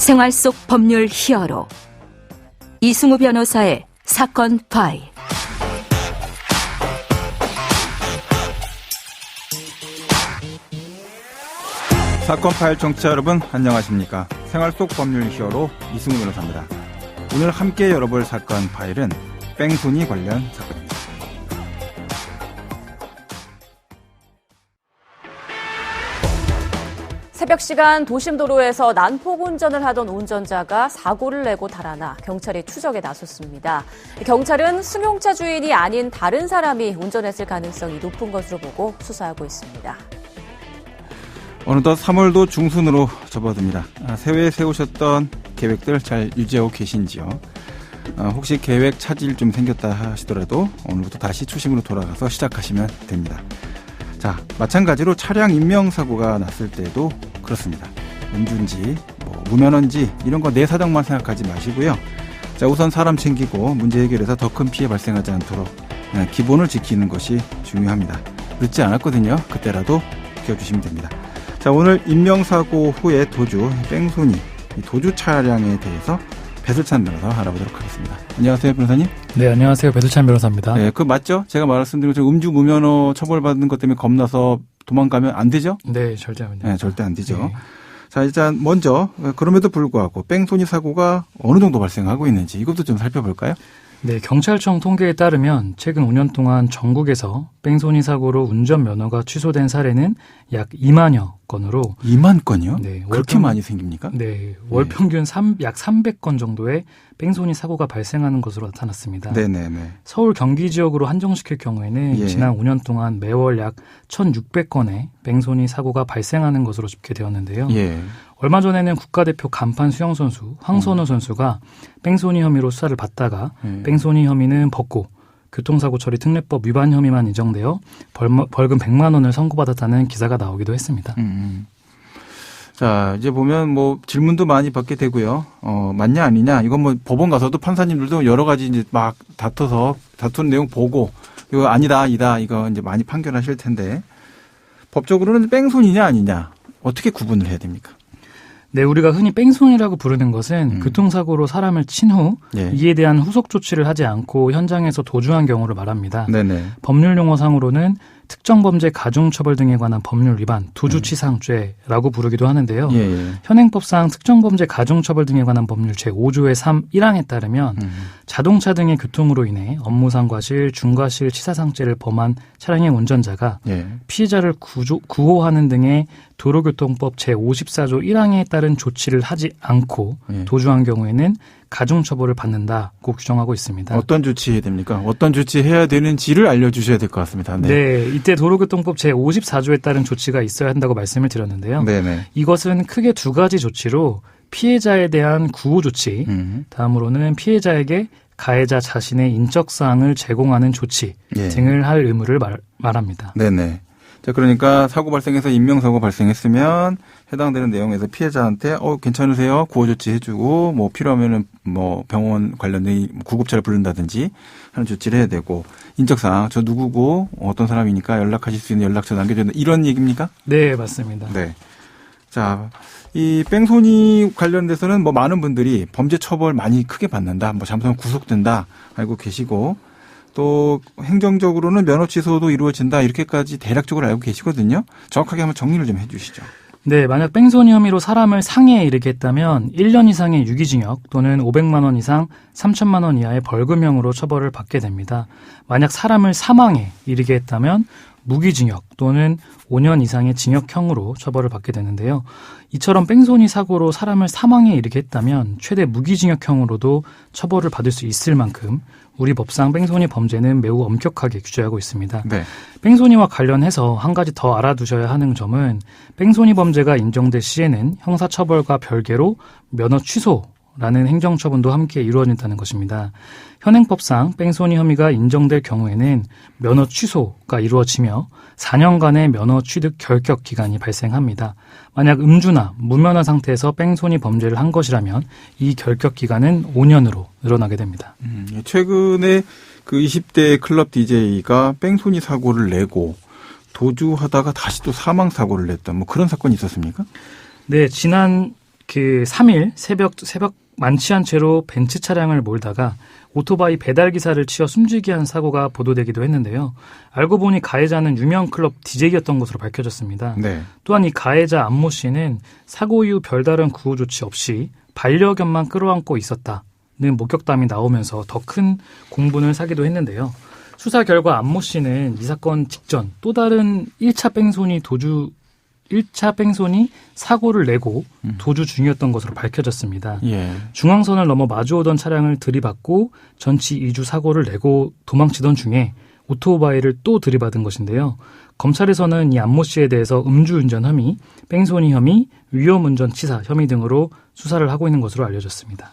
생활 속 법률 히어로 이승우 변호사의 사건 파일. 사건 파일 청취자 여러분 안녕하십니까. 생활 속 법률 히어로 이승우 변호사입니다. 오늘 함께 열어볼 사건 파일은 뺑소니 관련 사건입니다. 새벽 시간 도심도로에서 난폭 운전을 하던 운전자가 사고를 내고 달아나 경찰이 추적에 나섰습니다. 경찰은 승용차 주인이 아닌 다른 사람이 운전했을 가능성이 높은 것으로 보고 수사하고 있습니다. 어느덧 3월도 중순으로 접어듭니다. 새해에 세우셨던 계획들 잘 유지하고 계신지요? 혹시 계획 차질 좀 생겼다 하시더라도 오늘부터 다시 초심으로 돌아가서 시작하시면 됩니다. 자, 마찬가지로 차량 인명사고가 났을 때도 그렇습니다. 음주인지 무면허인지 이런 거 내 사정만 생각하지 마시고요. 자, 우선 사람 챙기고 문제 해결해서 더 큰 피해 발생하지 않도록 기본을 지키는 것이 중요합니다. 늦지 않았거든요. 그때라도 지켜주시면 됩니다. 자, 오늘 인명사고 후에 도주, 뺑소니, 도주 차량에 대해서 배슬찬 변호사 알아보도록 하겠습니다. 안녕하세요, 변호사님. 네, 안녕하세요. 배슬찬 변호사입니다. 네, 그 맞죠? 제가 말씀드린 것처럼 음주 무면허 처벌받는 것 때문에 겁나서 도망가면 안 되죠? 네, 절대 안 됩니다. 네, 절대 안 되죠. 네. 자, 일단 먼저 그럼에도 불구하고 뺑소니 사고가 어느 정도 발생하고 있는지 이것도 좀 살펴볼까요? 네, 경찰청 통계에 따르면 최근 5년 동안 전국에서 뺑소니 사고로 운전면허가 취소된 사례는 약 2만여 건으로 2만 건이요? 네, 그렇게 많이 생깁니까? 네, 월 평균 약 300건 정도의 뺑소니 사고가 발생하는 것으로 나타났습니다. 네네네. 서울 경기 지역으로 한정시킬 경우에는 지난 5년 동안 매월 약 1,600건의 뺑소니 사고가 발생하는 것으로 집계되었는데요. 예. 얼마 전에는 국가대표 간판 수영선수 황선우 선수가 뺑소니 혐의로 수사를 받다가 뺑소니 혐의는 벗고 교통사고 처리 특례법 위반 혐의만 인정되어 벌금 100만 원을 선고받았다는 기사가 나오기도 했습니다. 자, 이제 보면 질문도 많이 받게 되고요. 맞냐 아니냐 이건 법원 가서도 판사님들도 여러 가지 이제 막 다투는 내용 보고 이거 아니다 이거 이제 많이 판결하실 텐데 법적으로는 뺑소니냐 아니냐 어떻게 구분을 해야 됩니까? 네, 우리가 흔히 뺑소니라고 부르는 것은 교통사고로 사람을 친 후 이에 대한 후속 조치를 하지 않고 현장에서 도주한 경우를 말합니다. 네네. 법률 용어상으로는 특정범죄 가중처벌 등에 관한 법률 위반 도주치상죄라고 부르기도 하는데요. 현행법상 특정범죄 가중처벌 등에 관한 법률 제5조의 3, 1항에 따르면 자동차 등의 교통으로 인해 업무상 과실, 중과실, 치사상죄를 범한 차량의 운전자가 피해자를 구호하는 등의 도로교통법 제54조 1항에 따른 조치를 하지 않고 도주한 경우에는 가중처벌을 받는다고 규정하고 있습니다. 어떤 조치해야 됩니까? 어떤 조치해야 되는지를 알려주셔야 될 것 같습니다. 네, 이때 도로교통법 제54조에 따른 조치가 있어야 한다고 말씀을 드렸는데요. 네네. 이것은 크게 두 가지 조치로 피해자에 대한 구호 조치, 다음으로는 피해자에게 가해자 자신의 인적사항을 제공하는 조치 등을 할 의무를 말합니다. 네네. 자, 그러니까 사고 발생해서 인명사고 발생했으면 해당되는 내용에서 피해자한테 괜찮으세요? 구호 조치 해주고 필요하면은 병원 관련된 구급차를 부른다든지 하는 조치를 해야 되고 인적사항 저 누구고 어떤 사람이니까 연락하실 수 있는 연락처 남겨준다 이런 얘기입니까? 네, 맞습니다. 네. 자, 이 뺑소니 관련돼서는 많은 분들이 범죄 처벌 많이 크게 받는다, 잠수하면 구속된다 알고 계시고. 또 행정적으로는 면허 취소도 이루어진다 이렇게까지 대략적으로 알고 계시거든요. 정확하게 한번 정리를 좀 해 주시죠. 네, 만약 뺑소니 혐의로 사람을 상해에 이르게 했다면 1년 이상의 유기징역 또는 500만 원 이상 3천만 원 이하의 벌금형으로 처벌을 받게 됩니다. 만약 사람을 사망에 이르게 했다면 무기징역 또는 5년 이상의 징역형으로 처벌을 받게 되는데요. 이처럼 뺑소니 사고로 사람을 사망에 이르게 했다면 최대 무기징역형으로도 처벌을 받을 수 있을 만큼 우리 법상 뺑소니 범죄는 매우 엄격하게 규제하고 있습니다. 네. 뺑소니와 관련해서 한 가지 더 알아두셔야 하는 점은 뺑소니 범죄가 인정될 시에는 형사처벌과 별개로 면허 취소라는 행정처분도 함께 이루어진다는 것입니다. 현행법상 뺑소니 혐의가 인정될 경우에는 면허 취소가 이루어지며 4년간의 면허 취득 결격 기간이 발생합니다. 만약 음주나 무면허 상태에서 뺑소니 범죄를 한 것이라면 이 결격 기간은 5년으로 늘어나게 됩니다. 최근에 그 20대 클럽 DJ가 뺑소니 사고를 내고 도주하다가 다시 또 사망 사고를 냈던 그런 사건이 있었습니까? 네, 지난 그 3일 새벽 만취한 채로 벤츠 차량을 몰다가 오토바이 배달 기사를 치어 숨지게 한 사고가 보도되기도 했는데요. 알고 보니 가해자는 유명 클럽 DJ였던 것으로 밝혀졌습니다. 네. 또한 이 가해자 안모 씨는 사고 이후 별다른 구호 조치 없이 반려견만 끌어안고 있었다는 목격담이 나오면서 더 큰 공분을 사기도 했는데요. 수사 결과 안모 씨는 이 사건 직전 또 다른 1차 뺑소니 사고를 내고 도주 중이었던 것으로 밝혀졌습니다. 예. 중앙선을 넘어 마주오던 차량을 들이받고 전치 2주 사고를 내고 도망치던 중에 오토바이를 또 들이받은 것인데요. 검찰에서는 이 안모 씨에 대해서 음주운전 혐의, 뺑소니 혐의, 위험운전치사 혐의 등으로 수사를 하고 있는 것으로 알려졌습니다.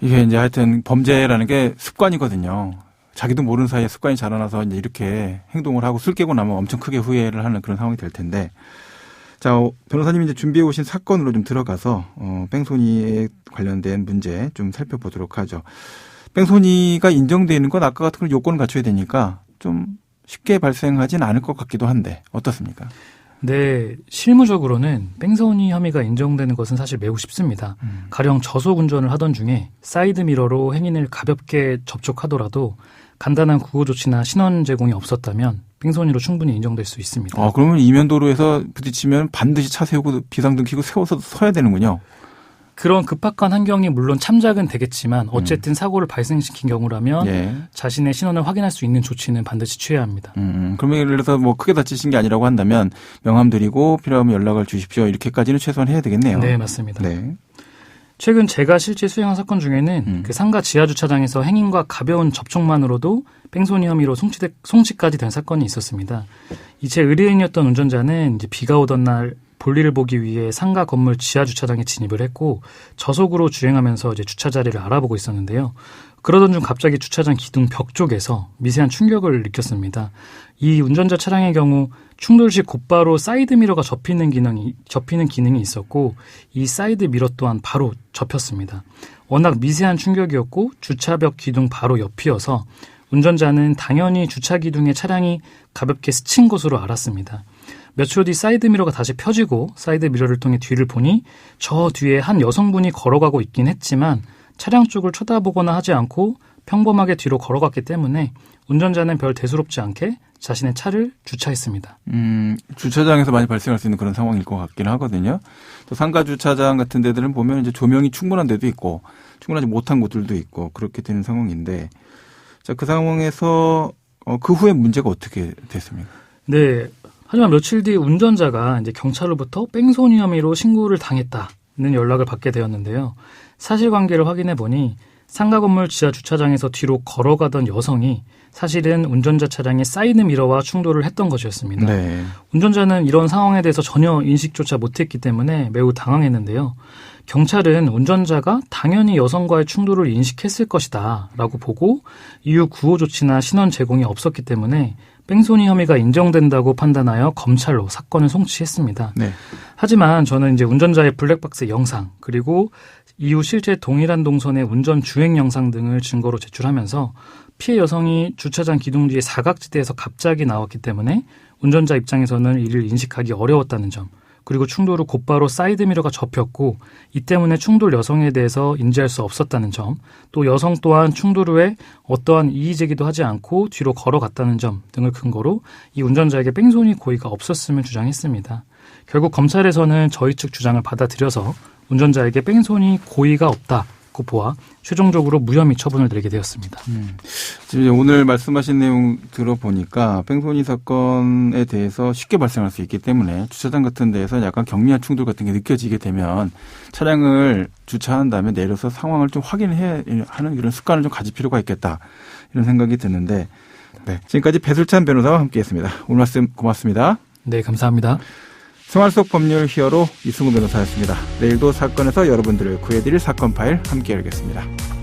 이게 이제 하여튼 범죄라는 게 습관이거든요. 자기도 모르는 사이에 습관이 자라나서 이제 이렇게 행동을 하고 술 깨고 나면 엄청 크게 후회를 하는 그런 상황이 될 텐데. 자, 변호사님이 이제 준비해 오신 사건으로 좀 들어가서 뺑소니에 관련된 문제 좀 살펴보도록 하죠. 뺑소니가 인정되는 건 아까 같은 걸 요건을 갖춰야 되니까 좀 쉽게 발생하진 않을 것 같기도 한데 어떻습니까? 네, 실무적으로는 뺑소니 혐의가 인정되는 것은 사실 매우 쉽습니다. 가령 저속 운전을 하던 중에 사이드미러로 행인을 가볍게 접촉하더라도 간단한 구호 조치나 신원 제공이 없었다면 뺑소니로 충분히 인정될 수 있습니다. 그러면 이면도로에서 부딪히면 반드시 차 세우고 비상등 켜고 세워서 서야 되는군요. 그런 급박한 환경이 물론 참작은 되겠지만 어쨌든 사고를 발생시킨 경우라면 예. 자신의 신원을 확인할 수 있는 조치는 반드시 취해야 합니다. 그러면 예를 들어서 뭐 크게 다치신 게 아니라고 한다면 명함 드리고 필요하면 연락을 주십시오. 이렇게까지는 최소한 해야 되겠네요. 네, 맞습니다. 네. 최근 제가 실제 수행한 사건 중에는 그 상가 지하주차장에서 행인과 가벼운 접촉만으로도 뺑소니 혐의로 송치까지 된 사건이 있었습니다. 이제 의뢰인이었던 운전자는 이제 비가 오던 날 볼일을 보기 위해 상가 건물 지하주차장에 진입을 했고 저속으로 주행하면서 이제 주차 자리를 알아보고 있었는데요. 그러던 중 갑자기 주차장 기둥 벽 쪽에서 미세한 충격을 느꼈습니다. 이 운전자 차량의 경우 충돌 시 곧바로 사이드미러가 접히는 기능이 있었고 이 사이드미러 또한 바로 접혔습니다. 워낙 미세한 충격이었고 주차벽 기둥 바로 옆이어서 운전자는 당연히 주차 기둥에 차량이 가볍게 스친 것으로 알았습니다. 몇 초 뒤 사이드미러가 다시 펴지고 사이드미러를 통해 뒤를 보니 저 뒤에 한 여성분이 걸어가고 있긴 했지만 차량 쪽을 쳐다보거나 하지 않고 평범하게 뒤로 걸어갔기 때문에 운전자는 별 대수롭지 않게 자신의 차를 주차했습니다. 주차장에서 많이 발생할 수 있는 그런 상황일 것 같긴 하거든요. 또 상가 주차장 같은 데들은 보면 이제 조명이 충분한 데도 있고 충분하지 못한 곳들도 있고 그렇게 되는 상황인데 자, 그 상황에서 그 후에 문제가 어떻게 됐습니까? 네. 하지만 며칠 뒤 운전자가 이제 경찰로부터 뺑소니 혐의로 신고를 당했다는 연락을 받게 되었는데요. 사실관계를 확인해 보니 상가 건물 지하 주차장에서 뒤로 걸어가던 여성이 사실은 운전자 차량의 사이드미러와 충돌을 했던 것이었습니다. 네. 운전자는 이런 상황에 대해서 전혀 인식조차 못했기 때문에 매우 당황했는데요. 경찰은 운전자가 당연히 여성과의 충돌을 인식했을 것이다 라고 보고 이후 구호 조치나 신원 제공이 없었기 때문에 뺑소니 혐의가 인정된다고 판단하여 검찰로 사건을 송치했습니다. 네. 하지만 저는 이제 운전자의 블랙박스 영상 그리고 이후 실제 동일한 동선의 운전 주행 영상 등을 증거로 제출하면서 피해 여성이 주차장 기둥 뒤에 사각지대에서 갑자기 나왔기 때문에 운전자 입장에서는 이를 인식하기 어려웠다는 점 그리고 충돌 후 곧바로 사이드미러가 접혔고 이 때문에 충돌 여성에 대해서 인지할 수 없었다는 점 또 여성 또한 충돌 후에 어떠한 이의 제기도 하지 않고 뒤로 걸어갔다는 점 등을 근거로 이 운전자에게 뺑소니 고의가 없었음을 주장했습니다. 결국 검찰에서는 저희 측 주장을 받아들여서 운전자에게 뺑소니 고의가 없다고 보아 최종적으로 무혐의 처분을 내리게 되었습니다. 지금 오늘 말씀하신 내용 들어보니까 뺑소니 사건에 대해서 쉽게 발생할 수 있기 때문에 주차장 같은 데에서 약간 경미한 충돌 같은 게 느껴지게 되면 차량을 주차한 다음에 내려서 상황을 좀 확인해야 하는 이런 습관을 좀 가질 필요가 있겠다 이런 생각이 드는데 네. 지금까지 배술찬 변호사와 함께했습니다. 오늘 말씀 고맙습니다. 네, 감사합니다. 생활 속 법률 히어로 이승우 변호사였습니다. 내일도 사건에서 여러분들을 구해드릴 사건 파일 함께 열겠습니다.